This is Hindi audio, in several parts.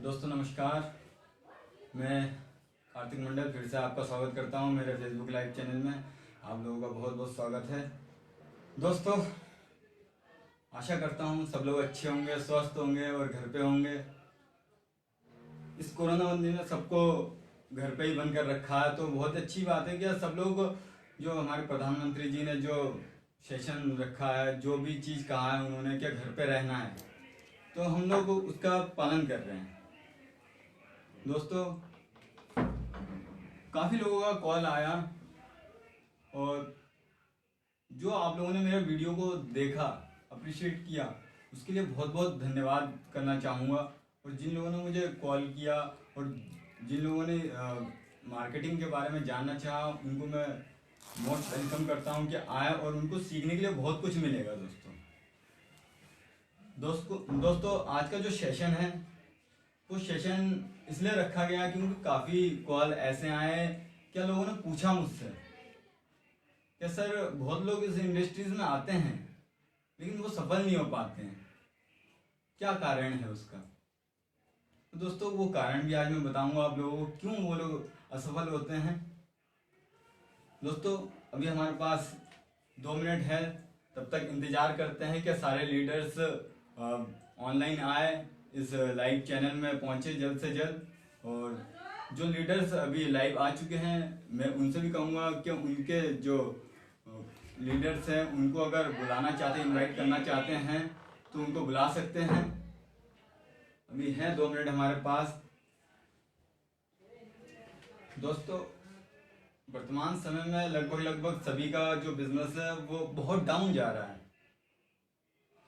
दोस्तों नमस्कार। मैं कार्तिक मंडल फिर से आपका स्वागत करता हूं मेरे फेसबुक लाइव चैनल में। आप लोगों का बहुत बहुत स्वागत है। दोस्तों आशा करता हूं सब लोग अच्छे होंगे, स्वस्थ होंगे और घर पे होंगे। इस कोरोना बंदी ने सबको घर पे ही बंद कर रखा है, तो बहुत अच्छी बात है कि सब लोग, जो हमारे प्रधानमंत्री जी ने जो सेशन रखा है, जो भी चीज़ कहा है उन्होंने कि घर पे रहना है, तो हम लोग उसका पालन कर रहे हैं। दोस्तों काफ़ी लोगों का कॉल आया और जो आप लोगों ने मेरे वीडियो को देखा, अप्रिशिएट किया, उसके लिए बहुत बहुत धन्यवाद करना चाहूँगा। और जिन लोगों ने मुझे कॉल किया और जिन लोगों ने मार्केटिंग के बारे में जानना चाहा, उनको मैं मोस्ट वेलकम करता हूँ कि आए और उनको सीखने के लिए बहुत कुछ मिलेगा। दोस्तों आज का जो सेशन है वो सेशन इसलिए रखा गया क्योंकि काफ़ी कॉल ऐसे आए, क्या लोगों ने पूछा मुझसे कि सर बहुत लोग इस इंडस्ट्रीज में आते हैं लेकिन वो सफल नहीं हो पाते हैं, क्या कारण है उसका। तो दोस्तों वो कारण भी आज मैं बताऊंगा आप लोगों को, क्यों वो लोग असफल होते हैं। दोस्तों अभी हमारे पास 2 मिनट है, तब तक इंतज़ार करते हैं कि सारे लीडर्स ऑनलाइन आए, इस लाइव चैनल में पहुंचे जल्द से जल्द। और जो लीडर्स अभी लाइव आ चुके हैं, मैं उनसे भी कहूँगा कि उनके जो लीडर्स हैं उनको अगर बुलाना चाहते हैं, इनवाइट करना चाहते हैं तो उनको बुला सकते हैं। अभी है 2 मिनट हमारे पास। दोस्तों वर्तमान समय में लगभग सभी का जो बिजनेस है वो बहुत डाउन जा रहा है,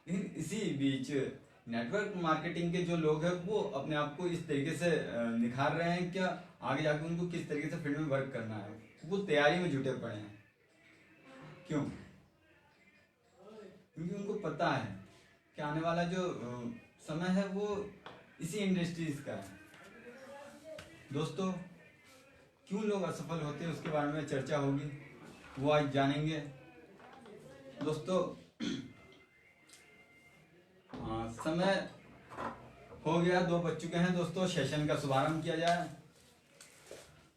लेकिन इसी बीच नेटवर्क मार्केटिंग के जो लोग हैं वो अपने आप को इस तरीके से निखार रहे हैं क्या आगे जाकर उनको किस तरीके से फील्ड में वर्क करना है, वो तैयारी में जुटे पड़े हैं। क्यों? क्योंकि उनको पता है कि आने वाला जो समय है वो इसी इंडस्ट्रीज का है। दोस्तों क्यों लोग असफल होते हैं उसके बारे में चर्चा होगी, वो आज जानेंगे। दोस्तों समय हो गया, 2 बज चुके हैं। दोस्तों सेशन का शुभारंभ किया जाए।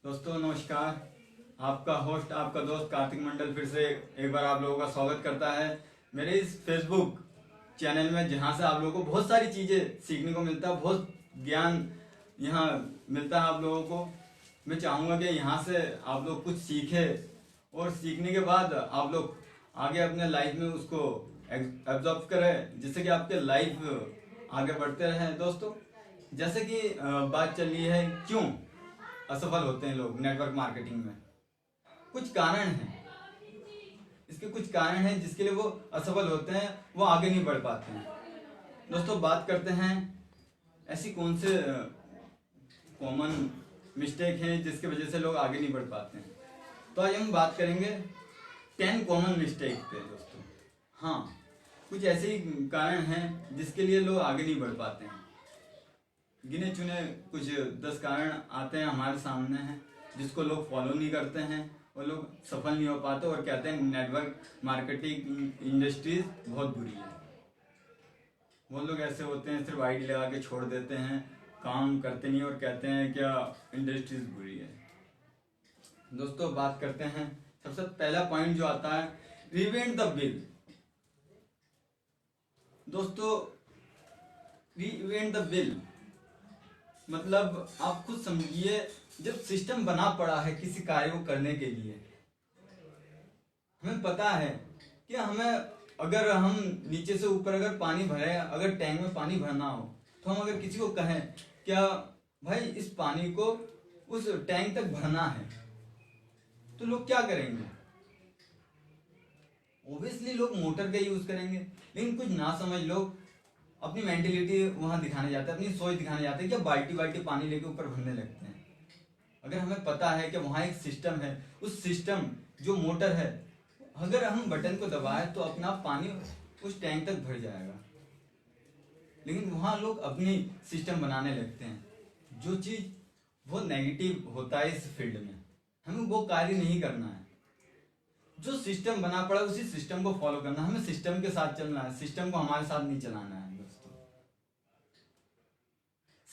दोस्तों नमस्कार, आपका होस्ट, आपका दोस्त कार्तिक मंडल फिर से एक बार आप लोगों का स्वागत करता है मेरे इस फेसबुक चैनल में, जहां से आप लोगों को बहुत सारी चीज़ें सीखने को मिलता है, बहुत ज्ञान यहाँ मिलता है आप लोगों को। मैं चाहूँगा कि यहाँ से आप लोग कुछ सीखें और सीखने के बाद आप लोग आगे अपने लाइफ में उसको एब्जॉर्ब करें, जिससे कि आपके लाइफ आगे बढ़ते रहें। दोस्तों जैसे कि बात चल रही है क्यों असफल होते हैं लोग नेटवर्क मार्केटिंग में, कुछ कारण हैं। इसके कुछ कारण हैं जिसके लिए वो असफल होते हैं, वो आगे नहीं बढ़ पाते हैं। दोस्तों बात करते हैं ऐसी कौन से कॉमन मिस्टेक हैं जिसकी वजह से लोग आगे नहीं बढ़ पाते हैं। तो आज हम बात करेंगे 10 कॉमन मिस्टेक पे। दोस्तों हाँ, कुछ ऐसे ही कारण हैं जिसके लिए लोग आगे नहीं बढ़ पाते हैं। गिने चुने कुछ 10 कारण आते हैं हमारे सामने हैं, जिसको लोग फॉलो नहीं करते हैं और लोग सफल नहीं हो पाते और कहते हैं नेटवर्क मार्केटिंग इंडस्ट्रीज बहुत बुरी है। वो लोग ऐसे होते हैं, सिर्फ आईडी लगा के छोड़ देते हैं, काम करते नहीं और कहते हैं क्या इंडस्ट्रीज बुरी है। दोस्तों बात करते हैं, सबसे पहला पॉइंट जो आता है, रिवेंट द बिल। दोस्तों रिवेंट द बिल मतलब आप खुद समझिए, जब सिस्टम बना पड़ा है किसी कार्य को करने के लिए, हमें पता है कि हमें अगर हम नीचे से ऊपर अगर पानी भरे, अगर टैंक में पानी भरना हो, तो हम अगर किसी को कहें क्या भाई इस पानी को उस टैंक तक भरना है, तो लोग क्या करेंगे? ओब्वियसली लोग मोटर का यूज करेंगे। लेकिन कुछ ना समझ लोग अपनी मेंटेलिटी वहां दिखाने जाते हैं, अपनी सोच दिखाने जाते हैं कि बाल्टी बाल्टी पानी लेके ऊपर भरने लगते हैं। अगर हमें पता है कि वहां एक सिस्टम है, उस सिस्टम जो मोटर है, अगर हम बटन को दबाए तो अपना पानी उस टैंक तक भर जाएगा। लेकिन वहां लोग अपनी सिस्टम बनाने लगते हैं, जो चीज वो नेगेटिव होता है इस फील्ड में, हमें वो कार्य नहीं करना है। जो सिस्टम बना पड़ा उसी सिस्टम को फॉलो करना, हमें सिस्टम के साथ चलना है, सिस्टम को हमारे साथ नहीं चलाना है। दोस्तों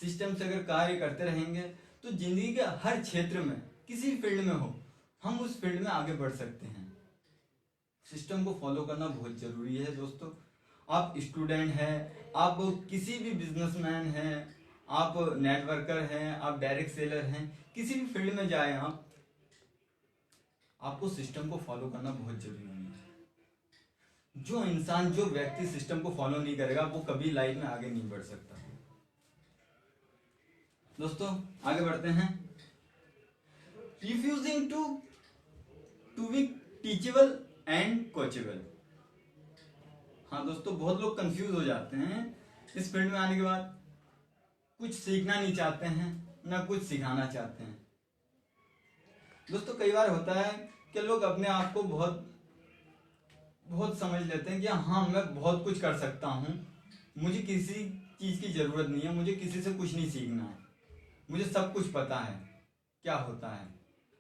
सिस्टम से अगर कार्य करते रहेंगे तो जिंदगी के हर क्षेत्र में, किसी भी फील्ड में हो, हम उस फील्ड में आगे बढ़ सकते हैं। सिस्टम को फॉलो करना बहुत जरूरी है दोस्तों। आप स्टूडेंट हैं, आप किसी भी बिजनेसमैन हैं, आप नेटवर्कर हैं, आप डायरेक्ट सेलर हैं, किसी भी फील्ड में जाए आप, आपको सिस्टम को फॉलो करना बहुत जरूरी है। जो इंसान, जो व्यक्ति सिस्टम को फॉलो नहीं करेगा वो कभी लाइफ में आगे नहीं बढ़ सकता। दोस्तों आगे बढ़ते हैं। Refusing to be teachable and coachable. हाँ दोस्तों, बहुत लोग कंफ्यूज हो जाते हैं इस फील्ड में आने के बाद, कुछ सीखना नहीं चाहते हैं, ना कुछ सिखाना चाहते हैं। दोस्तों कई बार होता है कि लोग अपने आप को बहुत समझ लेते हैं कि हाँ मैं बहुत कुछ कर सकता हूँ, मुझे किसी चीज की जरूरत नहीं है, मुझे किसी से कुछ नहीं सीखना है, मुझे सब कुछ पता है क्या होता है।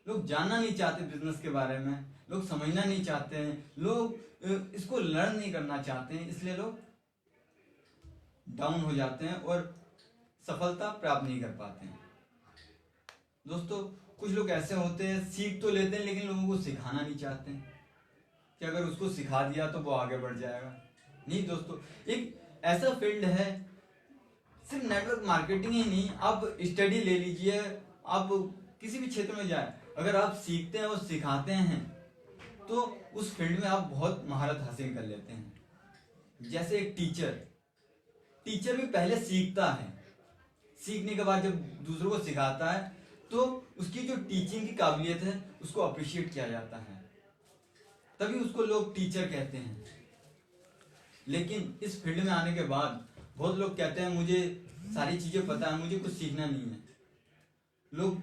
लोग जानना नहीं चाहते बिजनेस के बारे में, लोग समझना नहीं चाहते हैं, लोग इसको लर्न नहीं करना चाहते हैं, इसलिए लोग डाउन हो जाते हैं और सफलता प्राप्त नहीं कर पाते हैं। दोस्तों कुछ लोग ऐसे होते हैं, सीख तो लेते हैं लेकिन लोगों को सिखाना नहीं चाहते हैं कि अगर उसको सिखा दिया तो वो आगे बढ़ जाएगा। नहीं दोस्तों, एक ऐसा फील्ड है, सिर्फ नेटवर्क मार्केटिंग ही नहीं, आप स्टडी ले लीजिए, आप किसी भी क्षेत्र में जाए, अगर आप सीखते हैं और सिखाते हैं तो उस फील्ड में आप बहुत महारत हासिल कर लेते हैं। जैसे एक टीचर भी पहले सीखता है, सीखने के बाद जब दूसरों को सिखाता है तो उसकी जो टीचिंग की काबिलियत है उसको अप्रिशिएट किया जाता है, तभी उसको लोग टीचर कहते हैं। लेकिन इस फील्ड में आने के बाद बहुत लोग कहते हैं मुझे सारी चीजें पता है, मुझे कुछ सीखना नहीं है। लोग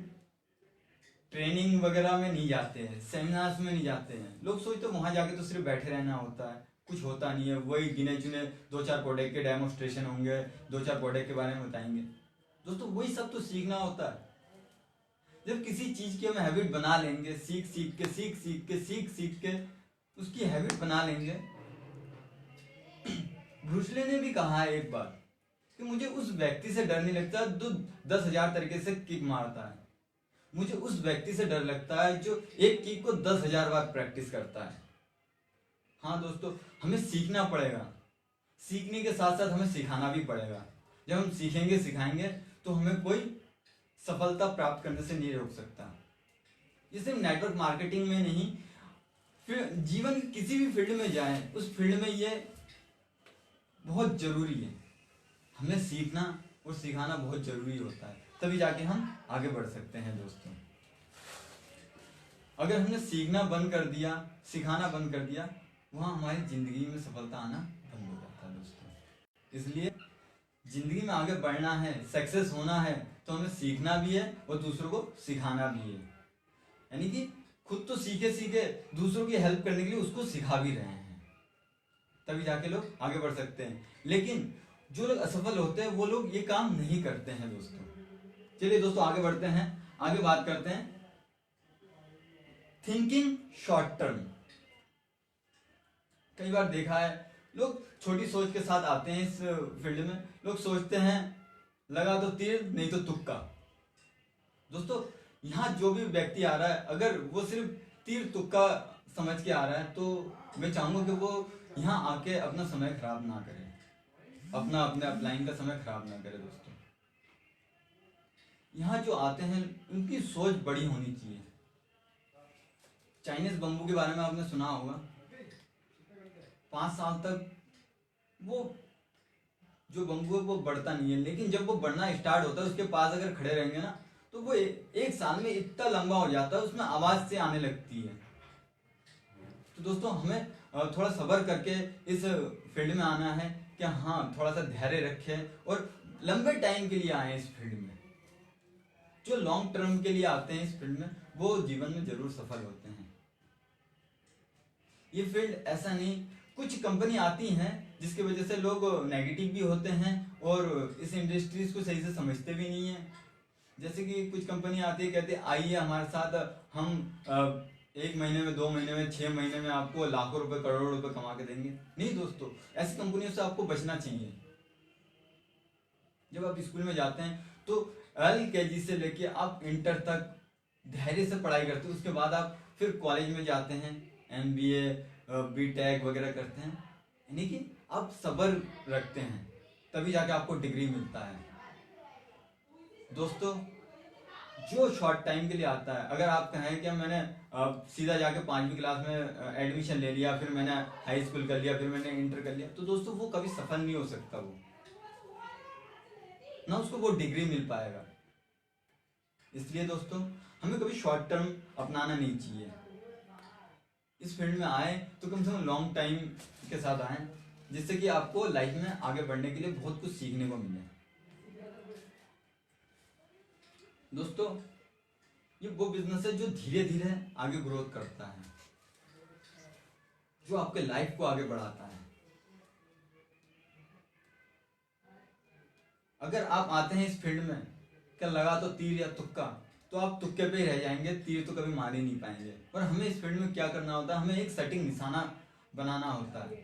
ट्रेनिंग वगैरह में नहीं जाते हैं, सेमिनार्स में नहीं जाते हैं, लोग सोचते वहां जाके तो सिर्फ बैठे रहना होता है, कुछ होता नहीं है, वही गिने चुने 2-4 प्रोडक्ट के डेमोस्ट्रेशन होंगे, 2-4 प्रोडक्ट के बारे में बताएंगे। दोस्तों वही सब तो सीखना होता है। जब किसी चीज की हम हैबिट बना लेंगे, सीख के उसकी हैबिट बना लेंगे। ब्रूस ली ने भी कहा है एक बार कि मुझे उस व्यक्ति से डर नहीं लगता जो 10,000 तरीके से किक मारता है, मुझे उस व्यक्ति से डर लगता है जो एक किक को 10,000 बार प्रैक्टिस करता है। हाँ दोस्तों, हमें सीखना पड़ेगा, सीखने के साथ साथ हमें सिखाना भी पड़ेगा। जब हम सीखेंगे सिखाएंगे तो हमें कोई सफलता प्राप्त करने से नहीं रोक सकता। ये सिर्फ नेटवर्क मार्केटिंग में नहीं, फिर जीवन किसी भी फील्ड में जाए, उस फील्ड में ये बहुत जरूरी है। हमें सीखना और सिखाना बहुत जरूरी होता है, तभी जाके हम आगे बढ़ सकते हैं। दोस्तों अगर हमने सीखना बंद कर दिया, सिखाना बंद कर दिया, वहां हमारी जिंदगी में सफलता आना बंद हो जाता है। दोस्तों इसलिए जिंदगी में आगे बढ़ना है, सक्सेस होना है, तो हमें सीखना भी है और दूसरों को सिखाना भी है। यानी कि खुद तो सीखे दूसरों की हेल्प करने के लिए उसको सिखा भी रहे हैं, तभी जाके लोग आगे बढ़ सकते हैं। लेकिन जो लोग असफल होते हैं वो लोग ये काम नहीं करते हैं। दोस्तों चलिए दोस्तों आगे बढ़ते हैं, आगे बात करते हैं थिंकिंग शॉर्ट टर्म। कई बार देखा है लोग छोटी सोच के साथ आते हैं इस फील्ड में, लोग सोचते हैं लगा तो तीर नहीं तो तुक्का। दोस्तों यहाँ जो भी व्यक्ति आ रहा है, अगर वो सिर्फ तीर तुक्का समझ के आ रहा है तो मैं चाहूंगा कि वो यहाँ आके अपना समय खराब ना करे, अपने अपलाइन का समय खराब ना करे। दोस्तों यहाँ जो आते हैं उनकी सोच बड़ी होनी चाहिए। चाइनीज बम्बू के बारे में आपने सुना होगा, 5 साल तक वो जो बम्बू है वो बढ़ता नहीं है, लेकिन जब वो बढ़ना स्टार्ट होता है उसके पास अगर खड़े रहेंगे ना तो वो एक साल में इतना लंबा हो जाता है, उसमें आवाज से आने लगती है। तो दोस्तों हमें थोड़ा सब्र करके इस फील्ड में आना है कि हाँ थोड़ा सा धैर्य रखें और लंबे टाइम के लिए आए इस फील्ड में। जो लॉन्ग टर्म के लिए आते हैं इस फील्ड में वो जीवन में जरूर सफल होते हैं। ये फील्ड ऐसा नहीं, कुछ कंपनी आती हैं जिसकी वजह से लोग नेगेटिव भी होते हैं और इस इंडस्ट्रीज को सही से समझते भी नहीं है। जैसे कि कुछ कंपनी आती है, कहते हैं आइए हमारे साथ, हम 1 महीने में, 2 महीने में, 6 महीने में आपको लाखों रुपए, करोड़ों रुपए कमा के देंगे। नहीं दोस्तों, ऐसी कंपनियों से आपको बचना चाहिए। जब आप स्कूल में जाते हैं तो LKG से लेके आप इंटर तक धैर्य से पढ़ाई करते हैं, उसके बाद आप फिर कॉलेज में जाते हैं, MBA BTech वगैरह करते हैं, यानी कि आप सब्र रखते हैं, तभी जाके आपको डिग्री मिलता है। दोस्तों जो शॉर्ट टाइम के लिए आता है, अगर आप कहें कि मैंने सीधा जाके 5वीं क्लास में एडमिशन ले लिया, फिर मैंने हाई स्कूल कर लिया, फिर मैंने इंटर कर लिया, तो दोस्तों वो कभी सफल नहीं हो सकता, वो ना उसको वो डिग्री मिल पाएगा। इसलिए दोस्तों हमें कभी शॉर्ट टर्म अपनाना नहीं चाहिए। इस फील्ड में आए तो कम से कम लॉन्ग टाइम के साथ आए, जिससे कि आपको लाइफ में आगे बढ़ने के लिए बहुत कुछ सीखने को मिले। दोस्तों ये वो बिजनेस है जो धीरे धीरे आगे ग्रोथ करता है, जो आपके लाइफ को आगे बढ़ाता है। अगर आप आते हैं इस फील्ड में क्या लगा तो तीर या तुक्का, तो आप तुक्के पे ही रह जाएंगे, तीर तो कभी मार ही नहीं पाएंगे। पर हमें इस फील्ड में क्या करना होता है, हमें एक सटीक निशाना बनाना होता है,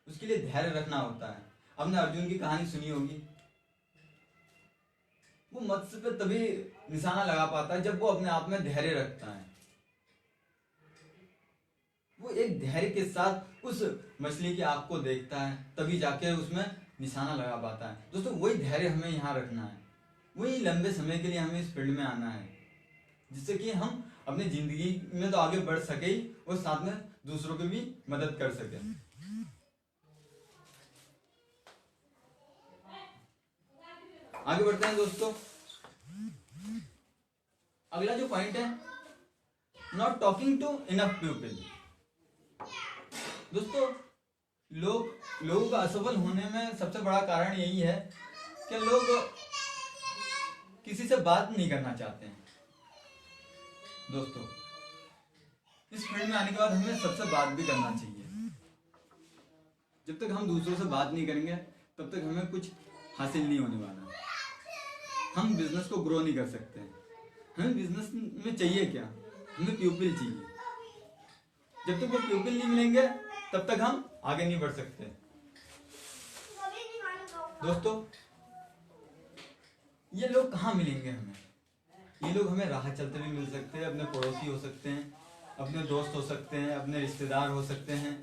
उसके लिए धैर्य रखना होता है। आपने अर्जुन की कहानी सुनी होगी, वो मत्स्य पे तभी निशाना लगा पाता है जब वो अपने आप में धैर्य रखता है। वो एक धैर्य के साथ उस मछली की आंख को देखता है, तभी जाके उसमें निशाना लगा पाता है। दोस्तों वही धैर्य हमें यहाँ रखना है, वही लंबे समय के लिए हमें इस फील्ड में आना है, जिससे कि हम अपनी जिंदगी में तो आगे बढ़ सके ही और साथ में दूसरों की भी मदद कर सके। आगे बढ़ते हैं दोस्तों। अगला जो पॉइंट है, not talking to enough people. दोस्तों लोगों का असफल होने में सबसे बड़ा कारण यही है कि लोग किसी से बात नहीं करना चाहते हैं। दोस्तों इस फील्ड में आने के बाद हमें सबसे बात भी करना चाहिए। जब तक हम दूसरों से बात नहीं करेंगे तब तक हमें कुछ हासिल नहीं होने वाला, हम बिजनेस को ग्रो नहीं कर सकते। हमें बिजनेस में चाहिए क्या, हमें पीपल चाहिए। जब तक वो पीपल नहीं मिलेंगे तब तक हम आगे नहीं बढ़ सकते। दोस्तों ये लोग कहाँ मिलेंगे हमें? ये लोग हमें राह चलते भी मिल सकते हैं, अपने पड़ोसी हो सकते हैं, अपने दोस्त हो सकते हैं, अपने रिश्तेदार हो सकते हैं।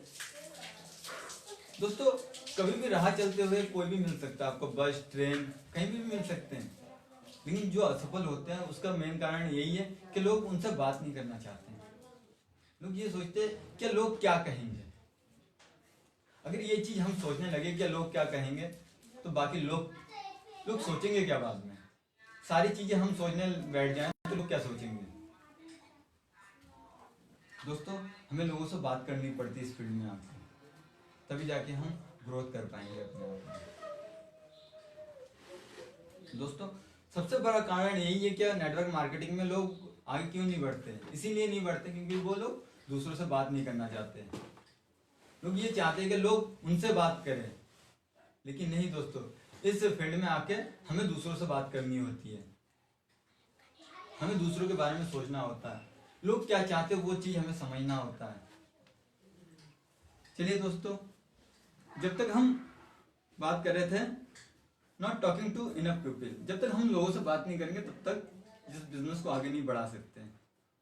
दोस्तों कभी भी राह चलते हुए कोई भी मिल सकता है आपको, बस ट्रेन कहीं भी मिल सकते हैं। लेकिन जो असफल होते हैं उसका मेन कारण यही है कि लोग उनसे बात नहीं करना चाहते हैं। लोग ये सोचते हैं कि लोग क्या कहेंगे। अगर ये चीज हम सोचने लगे कि लोग क्या कहेंगे, तो बाकी लोग सोचेंगे क्या बाद में? सारी चीजें हम सोचने बैठ जाएं तो लोग क्या सोचेंगे? दोस्तों हमें लोगों से बात करनी पड़ती है इस फील्ड में आके, तभी जाके हम ग्रोथ कर पाएंगे अपने आप में। दोस्तों सबसे बड़ा कारण यही है कि नेटवर्क मार्केटिंग में लोग आगे क्यों नहीं बढ़ते? इसीलिए नहीं बढ़ते क्योंकि वो लोग दूसरों से बात नहीं करना चाहते। लोग ये चाहते हैं कि लोग उनसे बात करें, लेकिन नहीं दोस्तों, इस फील्ड में आके हमें दूसरों से बात करनी होती है, हमें दूसरों के बारे में सोचना होता है, लोग क्या चाहते हैं वो चीज हमें समझना होता है। चलिए दोस्तों, जब तक हम बात कर रहे थे not talking to enough people, जब तक हम लोगों से बात नहीं करेंगे तब तक इस बिजनेस को आगे नहीं बढ़ा सकते हैं।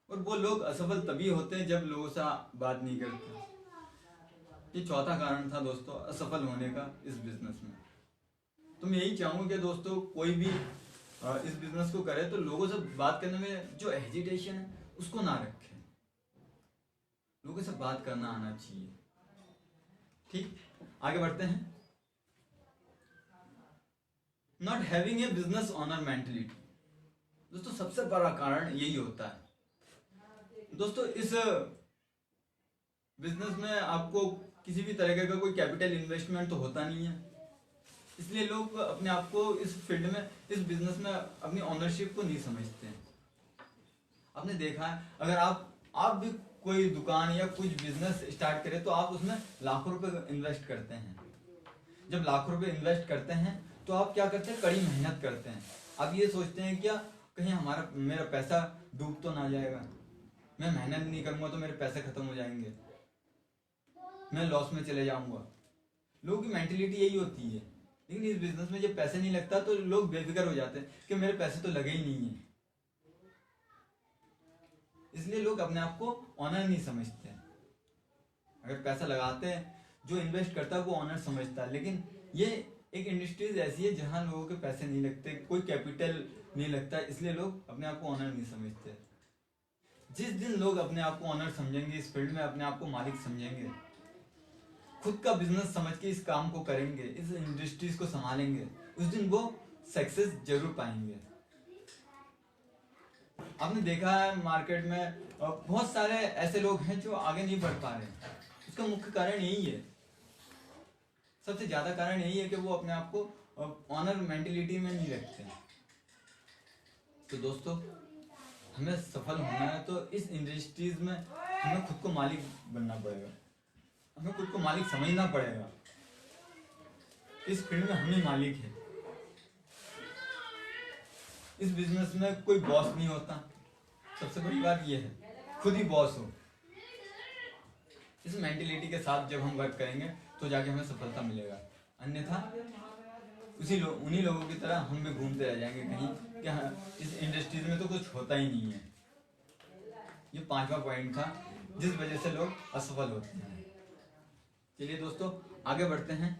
और वो लोग असफल तभी होते हैं जब लोगों से बात नहीं करते। ये चौथा कारण था दोस्तों असफल होने का इस बिजनेस में। तो मैं यही चाहूंगा कि दोस्तों कोई भी इस बिजनेस को करे तो लोगों से बात करने में जो हेजिटेशन है उसको ना रखें, लोगों से बात करना आना चाहिए। ठीक, आगे बढ़ते हैं। Not having a business honour mentality. दोस्तों सबसे बड़ा कारण यही होता है। दोस्तों इस बिजनेस में आपको किसी भी तरह का कोई कैपिटल इन्वेस्टमेंट तो होता नहीं है, इसलिए लोग अपने आप को इस फील्ड में, इस बिजनेस में अपनी ऑनरशिप को नहीं समझते हैं। आपने देखा है अगर आप भी कोई दुकान या कुछ बिजनेस स्टार्ट करें तो आप उसमें लाखों रुपए इन्वेस्ट करते हैं। जब लाखों रुपए इन्वेस्ट करते हैं तो आप क्या करते हैं, कड़ी मेहनत करते हैं। आप ये सोचते हैं क्या कहीं मेरा पैसा डूब तो ना जाएगा, मैं मेहनत नहीं करूंगा तो मेरे पैसे खत्म हो जाएंगे, मैं लॉस में चले जाऊंगा। लोगों की मेंटेलिटी यही होती है। लेकिन इस बिजनेस में जब पैसे नहीं लगता तो लोग बेफिक्र हो जाते हैं कि मेरे पैसे तो लगे ही नहीं है। इसलिए लोग अपने आप को ऑनर नहीं समझते। अगर पैसा लगाते हैं, जो इन्वेस्ट करता है वो ऑनर समझता है। लेकिन ये एक इंडस्ट्रीज ऐसी है जहां लोगों के पैसे नहीं लगते, कोई कैपिटल नहीं लगता, इसलिए लोग अपने आप को ऑनर नहीं समझते। जिस दिन लोग अपने आप को ऑनर समझेंगे, इस फील्ड में अपने आप को मालिक समझेंगे, खुद का बिजनेस समझ के इस काम को करेंगे, इस इंडस्ट्रीज को संभालेंगे, उस दिन वो सक्सेस जरूर पाएंगे। आपने देखा है मार्केट में बहुत सारे ऐसे लोग हैं जो आगे नहीं बढ़ पा रहे हैं। उसका मुख्य कारण यही है, सबसे ज्यादा कारण यही है कि वो अपने आप को ऑनर मेंटेलिटी में नहीं रखते। तो दोस्तों, हमें सफल होना है तो इस इंडस्ट्रीज में हमें खुद को मालिक बनना पड़ेगा, हमें खुद को मालिक समझना पड़ेगा। इस फील्ड में हम ही मालिक हैं। इस बिजनेस में कोई बॉस नहीं होता, सबसे बड़ी बात यह है, खुद ही बॉस हो। इस मेंटेलिटी के साथ जब हम वर्क करेंगे तो जाके हमें सफलता मिलेगा, अन्यथा उन्हीं लोगों की तरह हम भी घूमते रह जाएंगे कहीं कि हाँ, इस इंडस्ट्रीज में तो कुछ होता ही नहीं है। ये 5वां पॉइंट था जिस वजह से लोग असफल होते हैं। चलिए दोस्तों, आगे बढ़ते हैं।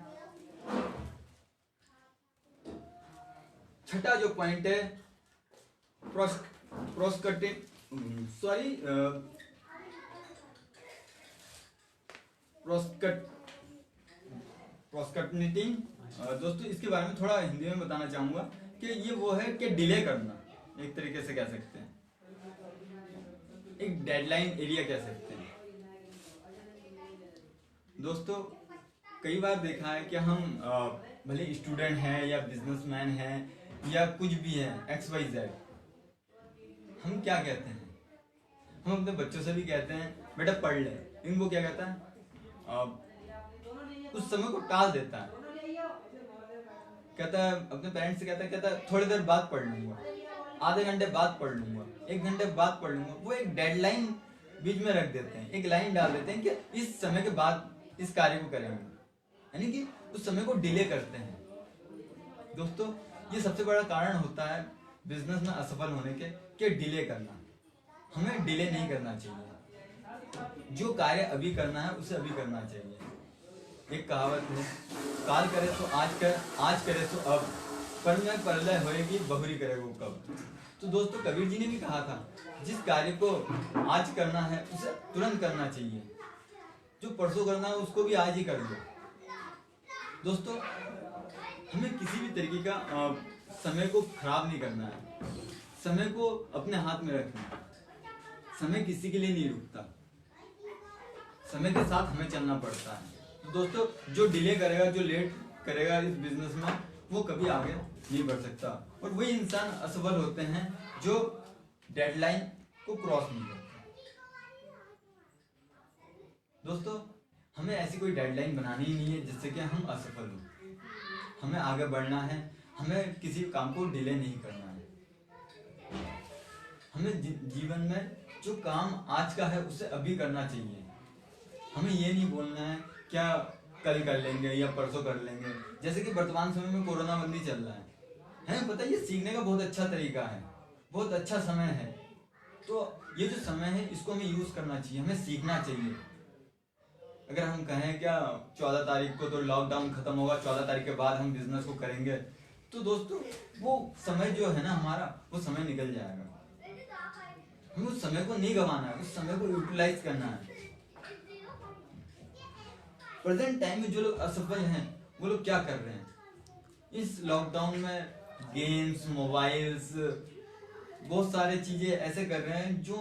छठा जो पॉइंट है, प्रोस्कटिनिटिंग। दोस्तों, इसके बारे में थोड़ा हिंदी में बताना चाहूंगा कि ये वो है कि डिले करना, एक तरीके से कह सकते हैं, एक डेडलाइन एरिया कह सकते हैं। दोस्तों, कई बार देखा है कि हम भले स्टूडेंट हैं या बिजनेसमैन हैं या कुछ भी है, XYZ, हम क्या कहते हैं, हम अपने बच्चों से भी कहते हैं बेटा पढ़ ले, लेकिन वो क्या कहता है, उस समय को टाल देता है। कहता है अपने पेरेंट्स से, कहता है थोड़ी देर बाद पढ़ लूंगा, आधे घंटे बाद पढ़ लूंगा, 1 घंटे बाद पढ़ लूंगा। वो एक डेडलाइन बीच में रख देते हैं, एक लाइन डाल देते हैं कि इस समय के बाद इस कार्य को करेंगे, यानी कि उस समय को डिले करते हैं। दोस्तों, ये सबसे बड़ा कारण होता है बिजनेस में असफल होने के, कि डिले करना। हमें डिले नहीं करना चाहिए, जो कार्य अभी करना है उसे अभी करना चाहिए। एक कहावत है, काल करे तो आज कर, आज करे तो अब, पर में परलय होएगी बहुरी करे वो कब। तो दोस्तों, कबीर जी ने भी कहा था, जिस कार्य को आज करना है उसे तुरंत करना चाहिए, जो परसों करना है उसको भी आज ही कर लो। दोस्तों, हमें किसी भी तरीके का समय को खराब नहीं करना है, समय को अपने हाथ में रखना है। समय किसी के लिए नहीं रुकता, समय के साथ हमें चलना पड़ता है। तो दोस्तों, जो डिले करेगा, जो लेट करेगा इस बिजनेस में, वो कभी आगे नहीं बढ़ सकता। और वही इंसान असफल होते हैं जो डेडलाइन को क्रॉस नहीं करते। दोस्तों, हमें ऐसी कोई डेडलाइन बनानी ही नहीं है जिससे कि हम असफल हो। हमें आगे बढ़ना है, हमें किसी काम को डिले नहीं करना है। हमें जीवन में जो काम आज का है उसे अभी करना चाहिए। हमें ये नहीं बोलना है क्या कल कर लेंगे या परसों कर लेंगे। जैसे कि वर्तमान समय में कोरोना बंदी चल रहा है, पता है, ये सीखने का बहुत अच्छा तरीका है, बहुत अच्छा समय है। तो ये जो समय है इसको हमें यूज करना चाहिए, हमें सीखना चाहिए। अगर हम कहें क्या 14 तारीख को तो लॉकडाउन खत्म होगा, 14 तारीख के बाद हम बिजनेस को करेंगे, तो दोस्तों वो समय जो है ना हमारा, वो समय निकल जाएगा। हमें उस समय को नहीं गंवाना है, उस समय को यूटिलाइज करना है। प्रेजेंट टाइम में जो लोग असफल हैं वो लोग क्या कर रहे हैं, इस लॉकडाउन में गेम्स, मोबाइल्स, बहुत सारे चीजें ऐसे कर रहे हैं जो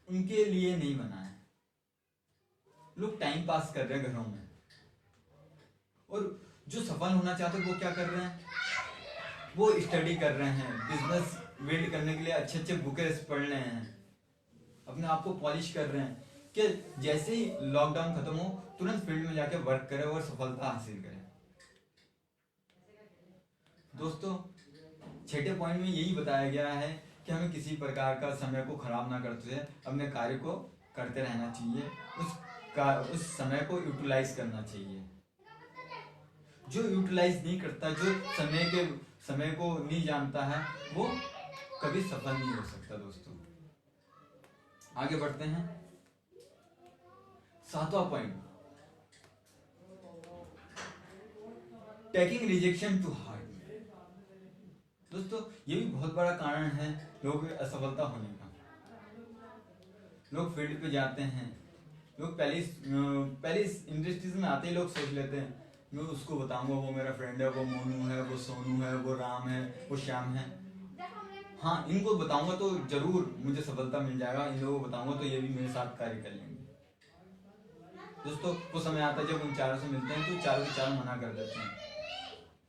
उनके लिए नहीं बना है। लोग टाइम पास कर रहे हैं घरों में। और जो सफल होना चाहते हैं वो क्या कर रहे हैं, वो स्टडी कर रहे हैं, बिजनेस बिल्ड करने के लिए अच्छे अच्छे बुकें पढ़ रहे हैं, अपने आप को पॉलिश कर रहे हैं कि जैसे ही लॉकडाउन खत्म हो तुरंत फील्ड में जाके वर्क करें और सफलता हासिल करें। दोस्तों, छठे पॉइंट में यही बताया गया है कि हमें किसी प्रकार का समय को खराब ना करते हुए अपने कार्य को करते रहना चाहिए, उस समय को यूटिलाइज करना चाहिए। जो यूटिलाइज नहीं करता, जो समय को नहीं जानता है, वो कभी सफल नहीं हो सकता। दोस्तों आगे बढ़ते हैं। 7वां point, taking rejection to heart. दोस्तों ये भी बहुत बड़ा कारण है लोगों की असफलता होने का। लोग फील्ड पे जाते हैं, लोग पहले इंडस्ट्रीज में आते ही लोग सोच लेते हैं मैं उसको बताऊंगा, वो मेरा फ्रेंड है, वो मोनू है, वो सोनू है, वो राम है, वो श्याम है, हाँ इनको बताऊंगा तो जरूर मुझे सफलता मिल जाएगा, इन लोगों को बताऊंगा तो ये भी मेरे साथ कार्य कर लेंगे। दोस्तों वो समय आता है जब उन चारों से मिलते हैं तो चारों के चारों मना कर देते हैं।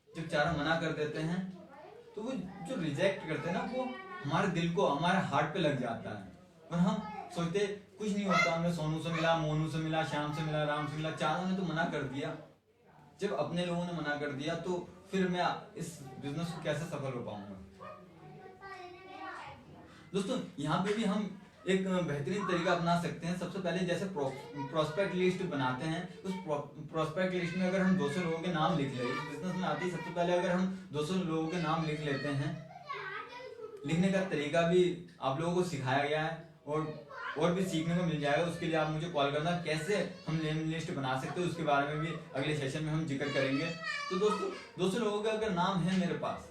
जब चारों मना कर देते हैं तो वो जो रिजेक्ट करते हैं ना, वो हमारे दिल को, हमारे हार्ट पे लग जाता है और हम सोचते कुछ नहीं होता, मैं सोनू से मिला, मोनू से मिला, श्याम से मिला, राम से मिला, चारों ने तो मना कर दिया। जब अपने लोगों ने मना कर दिया तो फिर मैं इस बिजनेस को कैसे सफल हो पाऊंगा। दोस्तों यहाँ पे भी हम एक बेहतरीन तरीका अपना सकते हैं। सबसे पहले जैसे प्रोस्पेक्ट लिस्ट बनाते हैं, उस प्रोस्पेक्ट लिस्ट में अगर हम 200 लोगों के नाम लिख ले, बिजनेस में आते ही सबसे पहले अगर हम 200 लोगों के नाम लिख लेते हैं, लिखने का तरीका भी आप लोगों को सिखाया गया है और भी सीखने को मिल जाएगा। उसके लिए आप मुझे कॉल करना, कैसे हम नेम लिस्ट बना सकते हैं उसके बारे में भी अगले सेशन में हम जिक्र करेंगे। तो दोस्तों 200 लोगों का अगर नाम है मेरे पास,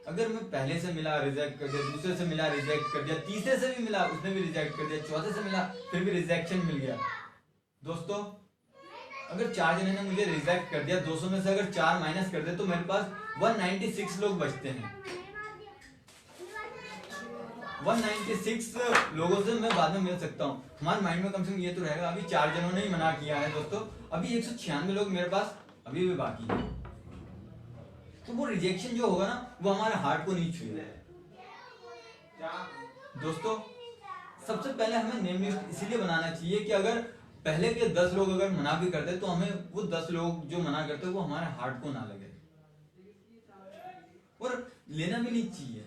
अगर मैं पहले से मिला रिजेक्ट कर दिया, दूसरे से मिला रिजेक्ट कर दिया, तीसरे से भी मिला उसने भी रिजेक्ट कर दिया, चौथे से मिला फिर भी रिजेक्शन मिल गया। दोस्तों अगर 4 जने ने मुझे रिजेक्ट कर दिया, 200 में से अगर 4 माइनस कर दे तो मेरे पास 196 लोग बचते हैं। 196 लोगों से मैं बाद में मिल सकता हूँ। हमारे माइंड में कम से कम ये तो रहेगा अभी 4 जनों ने ही मना किया है दोस्तों, अभी 196 लोग मेरे पास अभी भी बाकी है। तो वो रिजेक्शन जो होगा ना, वो हमारे हार्ट को नहीं छुएगा। दोस्तों सबसे पहले हमें नेम लिस्ट इसीलिए बनाना चाहिए कि अगर पहले के 10 लोग अगर मना भी करते तो हमें वो 10 लोग जो मना करते वो हमारे हार्ट को ना लगे, और लेना भी नहीं चाहिए।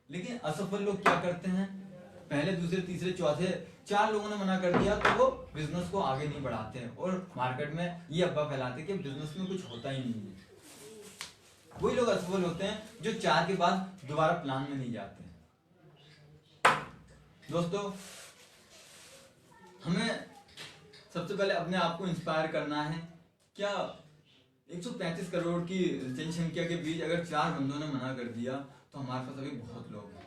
लेकिन असफल लोग क्या करते हैं, पहले दूसरे तीसरे चौथे 4 लोगों ने मना कर दिया तो वो बिजनेस को आगे नहीं बढ़ाते हैं और मार्केट में ये अफवाह फैलाते हैं कि बिजनेस में कुछ होता ही नहीं है। वही लोग असफल होते हैं जो 4 के बाद दोबारा प्लान में नहीं जाते। दोस्तों हमें सबसे पहले अपने आप को इंस्पायर करना है। क्या 135 करोड़ की जनसंख्या के बीच अगर 4 बंदों ने मना कर दिया तो हमारे पास अभी बहुत लोग हैं।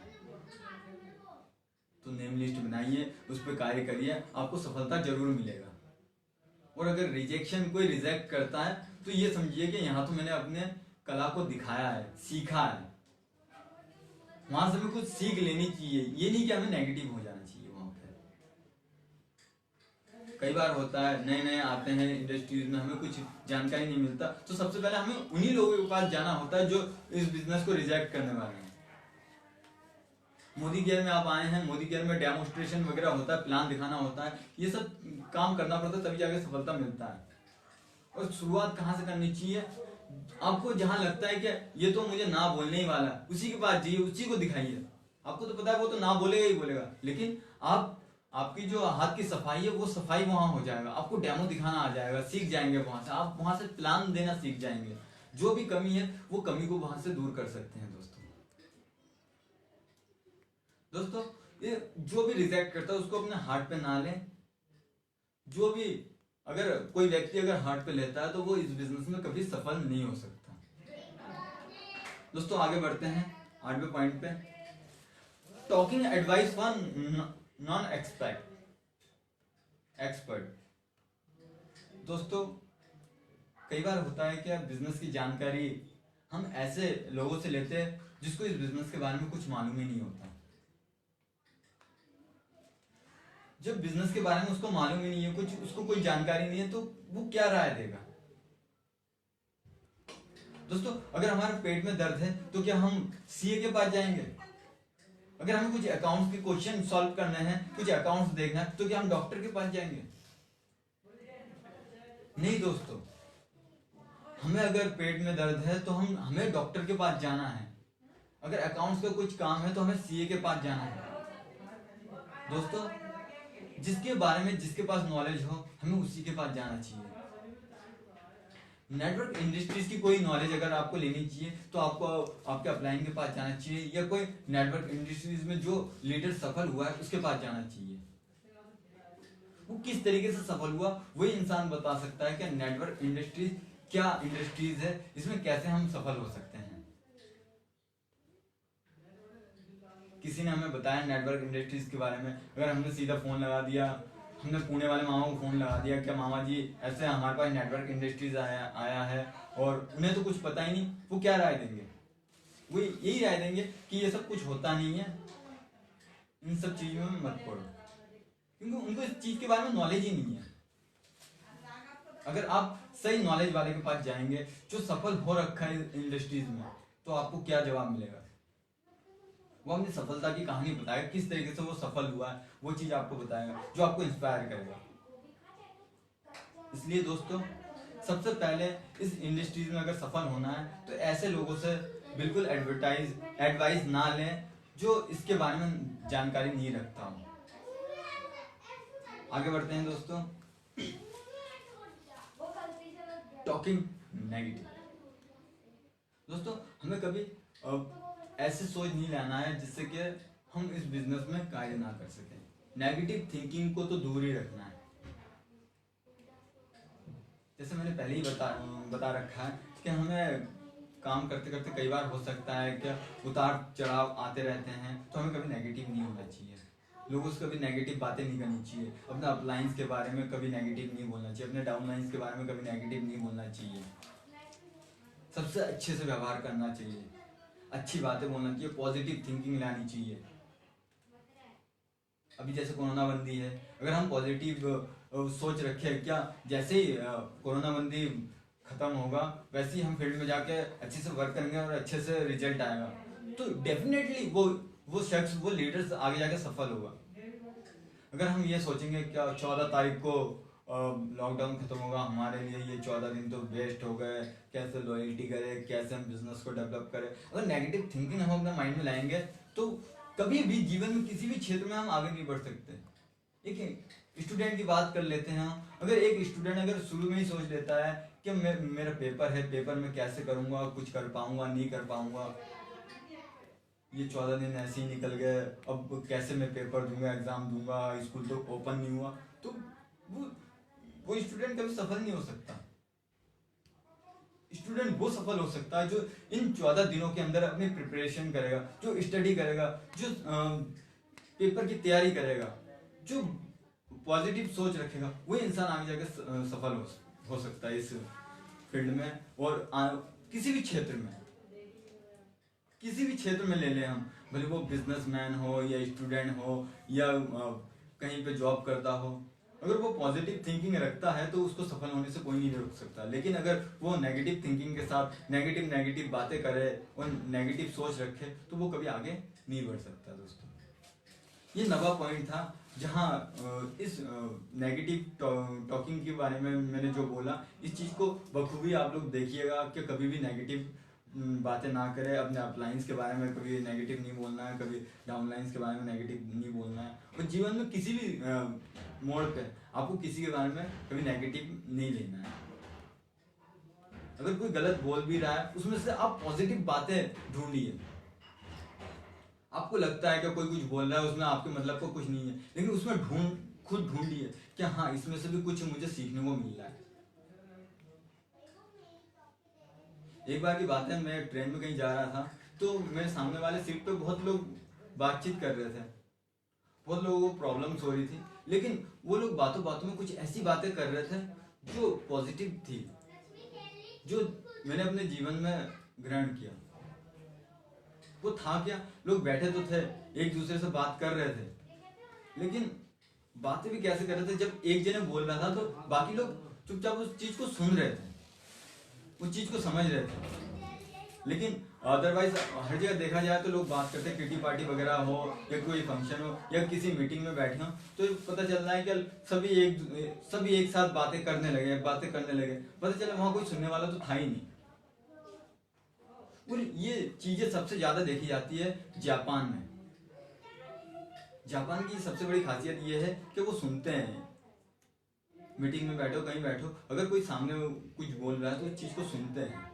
तो नेम लिस्ट बनाइए, उस पर कार्य करिए, आपको सफलता जरूर मिलेगा। और अगर रिजेक्शन कोई रिजेक्ट करता है तो ये समझिए कि यहाँ तो मैंने अपने कला को दिखाया है, सीखा है, वहां से भी कुछ सीख लेनी चाहिए। ये नहीं कि हमें नेगेटिव हो जाना चाहिए। वहां पे कई बार होता है नए नए आते हैं इंडस्ट्रीज में, हमें कुछ जानकारी नहीं मिलता, तो सबसे पहले हमें उन्हीं लोगों के पास जाना होता है जो इस बिजनेस को रिजेक्ट करने वाले हैं। मोदी केयर में आप आए हैं, मोदी केयर में डेमोन्स्ट्रेशन वगैरह होता है, प्लान दिखाना होता है, ये सब काम करना पड़ता है, तभी जाके सफलता मिलता है। और शुरुआत कहाँ से करनी चाहिए, आपको जहां लगता है कि ये तो मुझे ना बोलने ही वाला है, उसी के पास जाइए, उसी को दिखाइए। आपको तो पता है वो तो ना बोलेगा ही बोलेगा, लेकिन आपकी जो हाथ की सफाई है वो सफाई वहां हो जाएगा, आपको डेमो दिखाना आ जाएगा, सीख जाएंगे वहां से, आप वहां से प्लान देना सीख जाएंगे। जो भी कमी है वो कमी को वहां से दूर कर सकते हैं। दोस्तों ये जो भी रिजेक्ट करता है उसको अपने हार्ट पे ना लें। जो भी अगर कोई व्यक्ति अगर हार्ट पे लेता है तो वो इस बिजनेस में कभी सफल नहीं हो सकता। दोस्तों आगे बढ़ते हैं 8वें पॉइंट पे, talking advice for non expert. दोस्तों कई बार होता है कि बिजनेस की जानकारी हम ऐसे लोगों से लेते हैं जिसको इस बिजनेस के बारे में कुछ मालूम ही नहीं होता। जब बिजनेस के बारे में उसको मालूम ही नहीं है, कुछ उसको कोई जानकारी नहीं है, तो वो क्या राय देगा। दोस्तों अगर हमारे पेट में दर्द है तो क्या हम सीए के पास जाएंगे? अगर हमें कुछ अकाउंट्स के क्वेश्चन सॉल्व करने हैं, कुछ अकाउंट्स देखना है, तो क्या हम डॉक्टर के पास जाएंगे? नहीं दोस्तों, हमें अगर पेट में दर्द है तो हमें डॉक्टर के पास जाना है। अगर अकाउंट्स का कुछ काम है तो हमें सीए के पास जाना है। दोस्तों जिसके बारे में जिसके पास नॉलेज हो हमें उसी के पास जाना चाहिए। नेटवर्क इंडस्ट्रीज की कोई नॉलेज अगर आपको लेनी चाहिए तो आपको आपके अपलाइन के पास जाना चाहिए, या कोई नेटवर्क इंडस्ट्रीज में जो लीडर सफल हुआ है उसके पास जाना चाहिए। वो किस तरीके से सफल हुआ वही इंसान बता सकता है कि नेटवर्क इंडस्ट्रीज क्या इंडस्ट्रीज है, इसमें कैसे हम सफल हो सकते हैं। किसी ने हमें बताया नेटवर्क इंडस्ट्रीज के बारे में, अगर हमने सीधा फोन लगा दिया, हमने पुणे वाले मामा को फोन लगा दिया, क्या मामा जी ऐसे हमारे पास नेटवर्क इंडस्ट्रीज आया है, और उन्हें तो कुछ पता ही नहीं, वो क्या राय देंगे? वो यही राय देंगे कि ये सब कुछ होता नहीं है, इन सब चीजों में मत पड़ो, क्योंकि उनको इस चीज के बारे में नॉलेज ही नहीं है। अगर आप सही नॉलेज वाले के पास जाएंगे जो सफल हो रखा है इंडस्ट्रीज में, तो आपको क्या जवाब मिलेगा? वो अपनी सफलता की कहानी बताएगा, किस तरीके से वो सफल हुआ है, वो चीज आपको बताएगा जो आपको इंस्पायर करेगा। इसलिए दोस्तों, सबसे पहले इस इंडस्ट्रीज में अगर सफल होना है तो ऐसे लोगों से बिल्कुल एडवाइस ना लें जो इसके बारे में जानकारी नहीं रखता हो। आगे बढ़ते हैं दोस्तों। Talking negative. दोस्तों, हमें कभी ऐसे सोच नहीं लाना है जिससे कि हम इस बिजनेस में कार्य ना कर सकें। नेगेटिव थिंकिंग को तो दूर ही रखना है। जैसे मैंने पहले ही बता रखा है कि हमें काम करते करते कई बार हो सकता है कि उतार चढ़ाव आते रहते हैं, तो हमें कभी नेगेटिव नहीं होना चाहिए, लोगों से कभी नेगेटिव बातें नहीं करनी चाहिए, अपने अपलाइंस के बारे में कभी नेगेटिव नहीं बोलना चाहिए, अपने डाउनलाइंस के बारे में कभी नेगेटिव नहीं बोलना चाहिए। सबसे अच्छे से व्यवहार करना चाहिए, अच्छी बातें बोलना चाहिए, पॉजिटिव थिंकिंग लानी चाहिए। अभी जैसे कोरोना बंदी है, अगर हम पॉजिटिव सोच रखे क्या, जैसे ही कोरोना बंदी खत्म होगा वैसे ही हम फील्ड में जाके अच्छे से वर्क करेंगे और अच्छे से रिजल्ट आएगा, तो डेफिनेटली वो शख्स, वो लीडर आगे जाके सफल होगा। अगर हम ये सोचेंगे क्या 14 तारीख को लॉकडाउन खत्म होगा, हमारे लिए ये 14 दिन तो वेस्ट हो गए, कैसे लॉयल्टी करें, कैसे हम बिजनेस को डेवलप करें, अगर नेगेटिव थिंकिंग हम अपने माइंड में लाएंगे तो कभी भी जीवन में किसी भी क्षेत्र में हम आगे नहीं बढ़ सकते। एक स्टूडेंट की बात कर लेते हैं हम, अगर एक स्टूडेंट अगर शुरू में ही सोच लेता है कि मेरा पेपर है, पेपर में कैसे करूंगा, कुछ कर पाऊंगा नहीं कर पाऊंगा, ये 14 दिन ऐसे ही निकल गए, अब कैसे मैं पेपर दूंगा, एग्जाम दूंगा, स्कूल तो ओपन नहीं हुआ, तो वो स्टूडेंट कभी सफल नहीं हो सकता। स्टूडेंट वो सफल हो सकता है जो इन 14 दिनों के अंदर अपनी प्रिपरेशन करेगा, जो स्टडी करेगा, जो पेपर की तैयारी करेगा, जो पॉजिटिव सोच रखेगा, वही इंसान आगे जाकर सफल हो सकता है इस फील्ड में, और किसी भी क्षेत्र में, किसी भी क्षेत्र में ले लें हम, भले वो बिजनेसमैन हो या स्टूडेंट हो या कहीं पे जॉब करता हो, अगर वो पॉजिटिव थिंकिंग रखता है तो उसको सफल होने से कोई नहीं रोक सकता। लेकिन अगर वो नेगेटिव थिंकिंग के साथ नेगेटिव बातें करे और नेगेटिव सोच रखे तो वो कभी आगे नहीं बढ़ सकता। दोस्तों, ये 9वां पॉइंट था जहाँ इस नेगेटिव टॉकिंग के बारे में मैंने जो बोला, इस चीज को बखूबी आप लोग देखिएगा कि कभी भी नेगेटिव बातें ना करें, अपने अपलाइंस के बारे में कभी नेगेटिव नहीं बोलना है, कभी डाउनलाइंस के बारे में नेगेटिव नहीं बोलना है, और जीवन में किसी भी मोड़ पे आपको किसी के बारे में कभी नेगेटिव नहीं लेना है। अगर कोई गलत बोल भी रहा है उसमें से आप पॉजिटिव बातें ढूंढिए। आपको लगता है कि कोई कुछ बोल रहा है उसमें आपके मतलब को कुछ नहीं है, लेकिन उसमें खुद ढूंढिए कि हाँ, इसमें से भी कुछ मुझे सीखने को मिल रहा है। एक बार की बात है, मैं ट्रेन में कहीं जा रहा था तो मेरे सामने वाले सीट पे बहुत लोग बातचीत कर रहे थे, बहुत लोगों को प्रॉब्लम्स हो रही थी, लेकिन वो लोग बातों बातों में कुछ ऐसी बातें कर रहे थे जो पॉजिटिव थी, जो मैंने अपने जीवन में ग्रहण किया। वो था क्या, लोग बैठे तो थे, एक दूसरे से बात कर रहे थे, लेकिन बातें भी कैसे कर रहे थे, जब एक जने बोल रहा था तो बाकी लोग चुपचाप उस चीज को सुन रहे थे, उस चीज को समझ रहे थे। लेकिन अदरवाइज हर जगह देखा जाए तो लोग बात करते हैं, किटी पार्टी वगैरह हो या कोई फंक्शन हो या किसी मीटिंग में बैठे हो, तो पता चल रहा है कि सभी एक साथ बातें करने लगे, पता चला वहां कोई सुनने वाला तो था ही नहीं। और ये चीजें सबसे ज्यादा देखी जाती है जापान में। जापान की सबसे बड़ी खासियत ये है कि वो सुनते हैं, मीटिंग में बैठो, कहीं बैठो, अगर कोई सामने कुछ बोल रहा है तो उस चीज को सुनते हैं।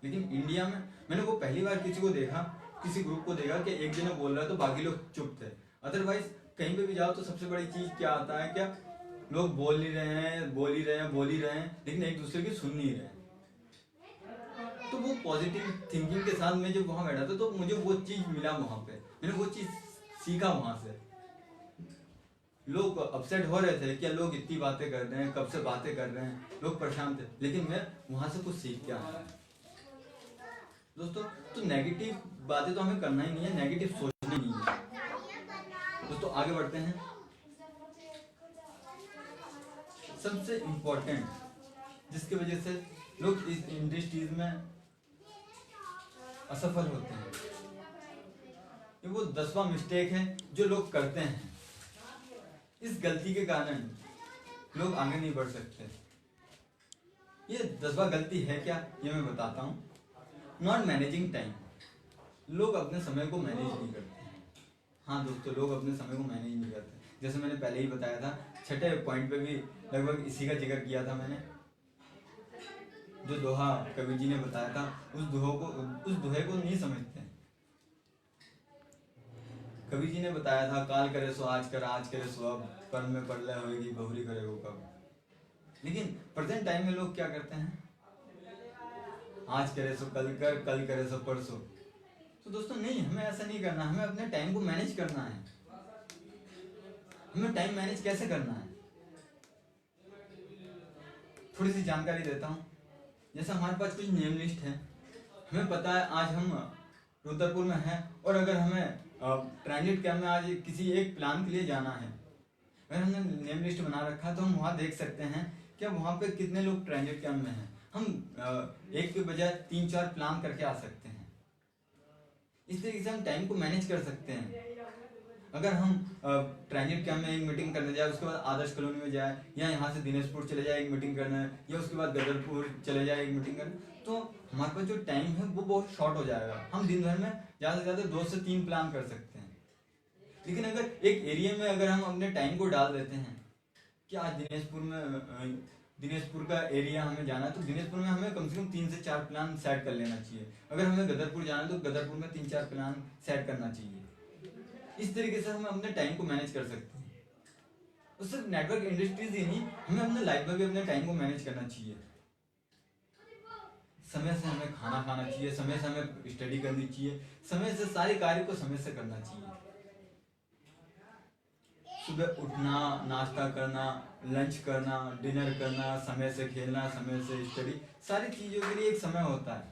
लेकिन इंडिया में मैंने वो पहली बार किसी को देखा, किसी ग्रुप को देखा कि एक जना बोल रहा है तो बाकी लोग चुप थे। अदरवाइज कहीं पे भी जाओ तो सबसे बड़ी चीज क्या आता है, क्या लोग बोल ही रहे हैं, बोल ही रहे हैं, लेकिन एक दूसरे की सुन नहीं रहे। तो वो पॉजिटिव थिंकिंग के साथ मैं जब वहां बैठा था तो मुझे वो चीज मिला वहां पे, मैंने वो चीज सीखा वहां से। लोग अपसेट हो रहे थे, क्या लोग इतनी बातें कर रहे हैं, कब से बातें कर रहे हैं, लोग परेशान थे, लेकिन मैं वहां से कुछ सीख के आया। दोस्तों, तो नेगेटिव बातें तो हमें करना ही नहीं है, नेगेटिव सोचना नहीं है। दोस्तों आगे बढ़ते हैं। सबसे इम्पोर्टेंट जिसकी वजह से लोग इस इंडस्ट्रीज में असफल होते हैं, ये वो 10वां मिस्टेक है जो लोग करते हैं। इस गलती के कारण लोग आगे नहीं बढ़ सकते। ये 10वां गलती है क्या, ये मैं बताता हूँ। Not managing time. लोग अपने समय को मैनेज नहीं करते हैं। हाँ दोस्तों, लोग अपने समय को मैनेज नहीं करते। जैसे मैंने पहले ही बताया था, छठे पॉइंट पे भी लगभग इसी का जिक्र किया था मैंने। जो दोहा कबीर जी ने बताया था, उस दोहे को नहीं समझते। कबीर जी ने बताया था, काल करे सो आज कर, आज करे सो अब, पर में परलय होगी, बहुरी करे वो कब। लेकिन प्रेजेंट टाइम में लोग क्या करते हैं, आज करे सो कल कर, कल करे सो परसों। तो दोस्तों नहीं, हमें ऐसा नहीं करना, हमें अपने टाइम को मैनेज करना है। हमें टाइम मैनेज कैसे करना है, थोड़ी सी जानकारी देता हूँ। जैसे हमारे पास कुछ नियम लिस्ट है, हमें पता है आज हम रुद्रपुर में हैं और अगर हमें ट्रांजिट कैंप में आज किसी एक प्लान के लिए जाना है, अगर हमने नेम लिस्ट बना रखा तो हम वहाँ देख सकते हैं कि वहाँ पे कितने लोग ट्रांजिट कैंप में हैं। हम एक के बजाय 3-4 प्लान करके आ सकते हैं। इस तरीके से हम टाइम को मैनेज कर सकते हैं। अगर हम ट्रांजिट कैंप में एक मीटिंग करने जाए, उसके बाद आदर्श कॉलोनी में जाए, या यहाँ से दिनेशपुर चले जाए एक मीटिंग करने, या उसके बाद गदरपुर चले जाए एक मीटिंग करने, तो हमारे पास जो टाइम है वो बहुत शॉर्ट हो जाएगा। हम दिन भर में ज़्यादा से ज़्यादा 2 से 3 प्लान कर सकते हैं। लेकिन अगर एक एरिया में अगर हम अपने टाइम को डाल देते हैं कि आज दिनेशपुर का एरिया हमें जाना है, तो दिनेशपुर में हमें कम से कम 3 से 4 प्लान सेट कर लेना चाहिए। अगर हमें गदरपुर जाना है तो गदरपुर में 3-4 प्लान सेट करना चाहिए। इस तरीके से हम अपने टाइम को मैनेज कर सकते हैं। और सिर्फ नेटवर्क इंडस्ट्रीज ही नहीं, हमें अपने लाइफ में भी अपने टाइम को मैनेज करना चाहिए। समय से हमें खाना खाना चाहिए, समय से हमें स्टडी करनी चाहिए, समय से सारे कार्य को समय से करना चाहिए। सुबह उठना, नाश्ता करना, लंच करना, डिनर करना, समय से खेलना, समय से स्टडी, सारी चीजों के लिए एक समय होता है।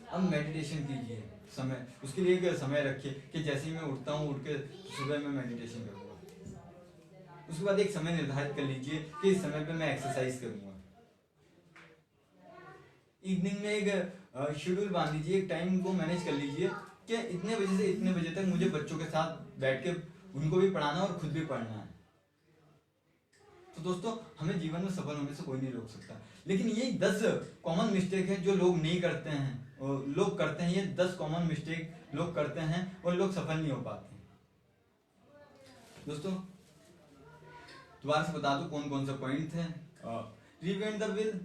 अब मेडिटेशन कीजिए, समय, उसके लिए एक समय रखिए कि जैसे ही मैं उठता हूँ, उठ के सुबह में मेडिटेशन करूँगा। उसके बाद एक समय निर्धारित कर लीजिए कि इस समय पे मैं एक्सरसाइज करूँगा। इवनिंग में एक शेड्यूल बांध लीजिए, एक टाइम को मैनेज कर लीजिए कि इतने बजे से इतने बजे तक मुझे बच्चों के साथ बैठ के उनको भी पढ़ाना और खुद भी पढ़ना है। तो दोस्तों, हमें जीवन में सफल होने से कोई नहीं रोक सकता। लेकिन ये 10 कॉमन मिस्टेक है जो लोग नहीं करते हैं, और लोग करते हैं। ये 10 कॉमन मिस्टेक लोग करते हैं और लोग सफल नहीं हो पाते। दोस्तों दोबारा से बता दूं कौन कौन से पॉइंट थे। रीइन्वेंट द व्हील,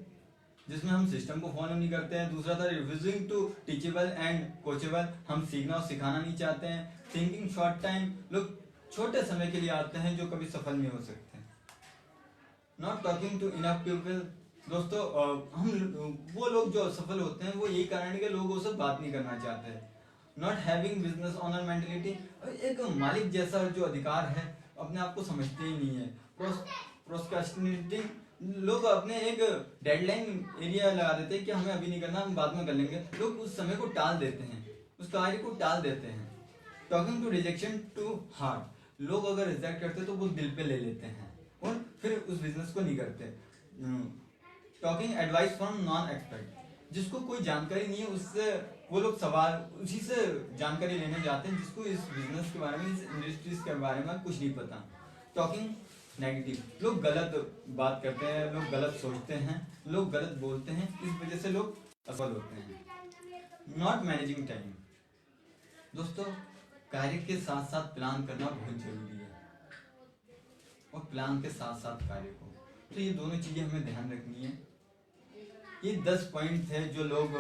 जिसमें हम सिस्टम को फॉलो नहीं करते हैं। दूसरा था refusing to teachable and coachable, हम सीखना और सिखाना नहीं चाहते हैं। थिंकिंग शॉर्ट टाइम, लोग छोटे समय के लिए आते हैं जो कभी सफल नहीं हो सकते। Not talking to enough people, दोस्तों हम वो लोग जो सफल होते हैं वो यही कारण है कि लोगों से बात नहीं करना चाहते। Not having business owner mentality, एक मालिक जैसा जो अधिकार है अपने आप को समझते ही नहीं है। प्रोस्क्रास्टिनेटिंग, लोग अपने एक डेडलाइन एरिया लगा देते हैं कि हमें अभी नहीं करना, हम बाद में कर लेंगे। लोग उस समय को टाल देते हैं, उस कार्य को टाल देते हैं। Talking to rejection to heart, लोग अगर रिजेक्ट करते तो वो दिल पे ले लेते हैं और फिर उस बिजनेस को नहीं करते। Talking advice from non expert, जिसको कोई जानकारी नहीं है उससे वो लोग सवाल उसी से जानकारी लेने जाते हैं जिसको इस बिजनेस के बारे में, इस इंडस्ट्रीज के बारे में कुछ नहीं पता। टॉकिंग नेगेटिव, लोग गलत बात करते हैं, लोग गलत सोचते हैं, लोग गलत बोलते हैं, इस वजह से लोग असफल होते हैं। नॉट मैनेजिंग टाइम, दोस्तों कार्य के साथ साथ प्लान करना बहुत जरूरी है। और प्लान के साथ साथ कार्य को। तो ये दोनों चीजें हमें ध्यान रखनी है। ये 10 पॉइंट थे जो लोग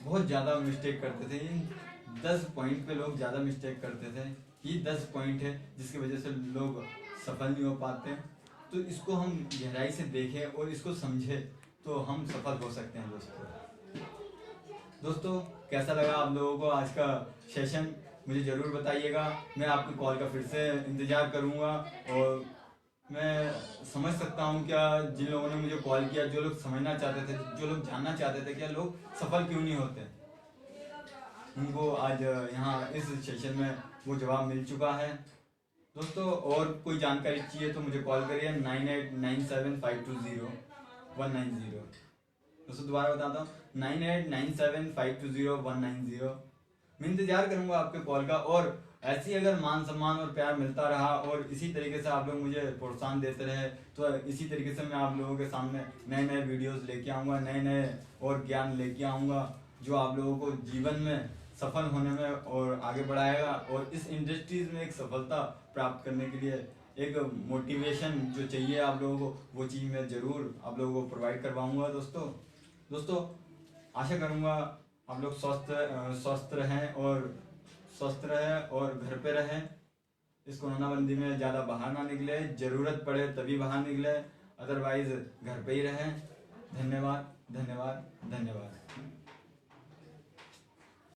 बहुत ज्यादा मिस्टेक करते थे। इन 10 पॉइंट पे लोग ज्यादा मिस्टेक करते थे। ये 10 पॉइंट है जिसकी वजह से लोग सफल नहीं हो पाते। तो इसको हम गहराई से देखें और इसको समझें तो हम सफल हो सकते हैं। दोस्तों कैसा लगा आप लोगों को आज का सेशन, मुझे जरूर बताइएगा। मैं आपकी कॉल का फिर से इंतजार करूंगा। और मैं समझ सकता हूँ क्या जिन लोगों ने मुझे कॉल किया, जो लोग समझना चाहते थे, जो लोग जानना चाहते थे क्या लोग सफल क्यों नहीं होते, उनको आज यहाँ इस सेशन में वो जवाब मिल चुका है। दोस्तों और कोई जानकारी चाहिए तो मुझे कॉल करिए 9897520190। दोस्तों दोबारा बताता हूँ 9897520190। मैं इंतजार करूंगा आपके कॉल का। और ऐसी अगर मान सम्मान और प्यार मिलता रहा और इसी तरीके से आप लोग मुझे प्रोत्साहन देते रहे तो इसी तरीके से मैं आप लोगों के सामने नए नए वीडियोस लेके आऊँगा, नए नए और ज्ञान लेके आऊँगा जो आप लोगों को जीवन में सफल होने में और आगे बढ़ाएगा। और इस इंडस्ट्रीज में एक सफलता प्राप्त करने के लिए एक मोटिवेशन जो चाहिए आप लोगों को, वो चीज़ मैं जरूर आप लोगों को प्रोवाइड करवाऊँगा। दोस्तों आशा करूँगा आप लोग स्वस्थ रहें और घर पे रहें। इस कोरोना बंदी में ज़्यादा बाहर ना निकले, ज़रूरत पड़े तभी बाहर निकले, अदरवाइज घर पे ही रहें। धन्यवाद धन्यवाद धन्यवाद।